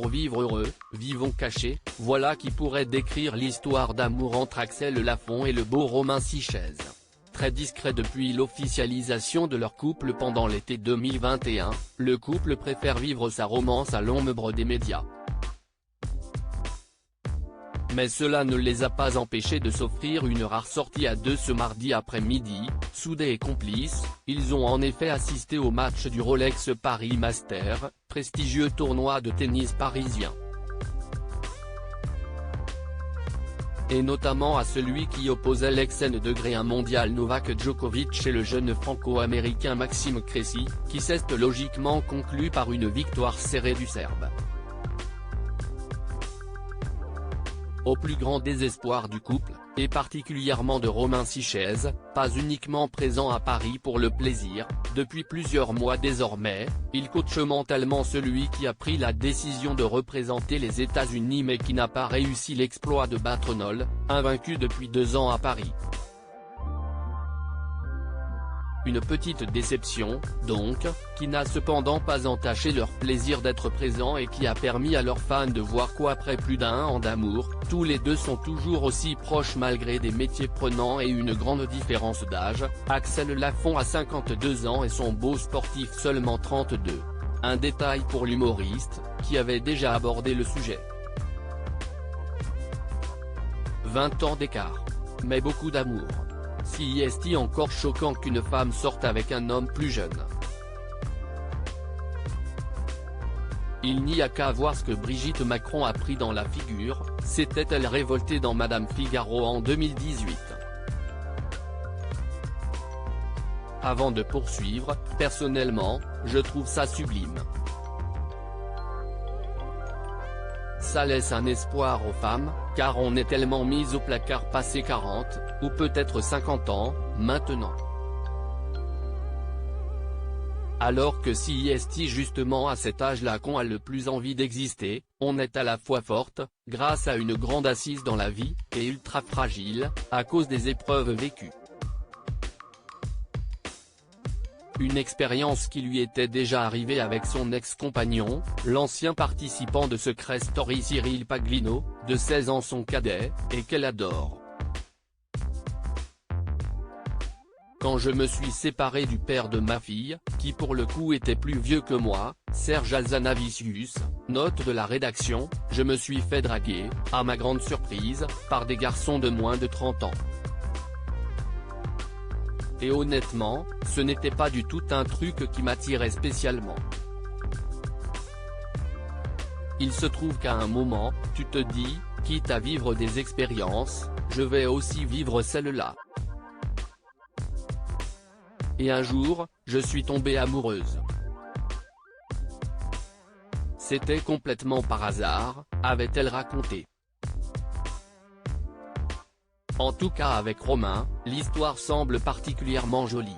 pour vivre heureux, vivons cachés, voilà qui pourrait décrire l'histoire d'amour entre Axel Lafont et le beau Romain Sichèze. Très discret depuis l'officialisation de leur couple pendant l'été 2021, le couple préfère vivre sa romance à l'ombre des médias. Mais cela ne les a pas empêchés de s'offrir une rare sortie à deux ce mardi après-midi. Soudés et complices, ils ont en effet assisté au match du Rolex Paris Masters, prestigieux tournoi de tennis parisien. Et notamment à celui qui opposait l'ex-1 mondial Novak Djokovic et le jeune franco-américain Maxime Cressy, qui s'est logiquement conclu par une victoire serrée du Serbe. Au plus grand désespoir du couple, et particulièrement de Romain Sichèze, pas uniquement présent à Paris pour le plaisir, depuis plusieurs mois désormais, il coache mentalement celui qui a pris la décision de représenter les États-Unis mais qui n'a pas réussi l'exploit de battre Nol, invaincu depuis 2 ans à Paris. Une petite déception, donc, qui n'a cependant pas entaché leur plaisir d'être présents et qui a permis à leurs fans de voir qu'après plus d'1 an d'amour, tous les deux sont toujours aussi proches malgré des métiers prenants et une grande différence d'âge. Axel Lafont a 52 ans et son beau sportif seulement 32. Un détail pour l'humoriste, qui avait déjà abordé le sujet. 20 ans d'écart. Mais beaucoup d'amour. Si est-il encore choquant qu'une femme sorte avec un homme plus jeune? Il n'y a qu'à voir ce que Brigitte Macron a pris dans la figure, s'était-elle révoltée dans Madame Figaro en 2018. Avant de poursuivre, personnellement, je trouve ça sublime. Ça laisse un espoir aux femmes, car on est tellement mis au placard passé 40, ou peut-être 50 ans, maintenant. Alors que si est justement à cet âge-là qu'on a le plus envie d'exister, on est à la fois forte, grâce à une grande assise dans la vie, et ultra fragile, à cause des épreuves vécues. Une expérience qui lui était déjà arrivée avec son ex-compagnon, l'ancien participant de Secret Story Cyril Paglino, de 16 ans son cadet, et qu'elle adore. Quand je me suis séparé du père de ma fille, qui pour le coup était plus vieux que moi, Serge Azanavicius, note de la rédaction, je me suis fait draguer, à ma grande surprise, par des garçons de moins de 30 ans. Et honnêtement, ce n'était pas du tout un truc qui m'attirait spécialement. Il se trouve qu'à un moment, tu te dis, quitte à vivre des expériences, je vais aussi vivre celle-là. Et un jour, je suis tombée amoureuse. C'était complètement par hasard, avait-elle raconté. En tout cas avec Romain, l'histoire semble particulièrement jolie.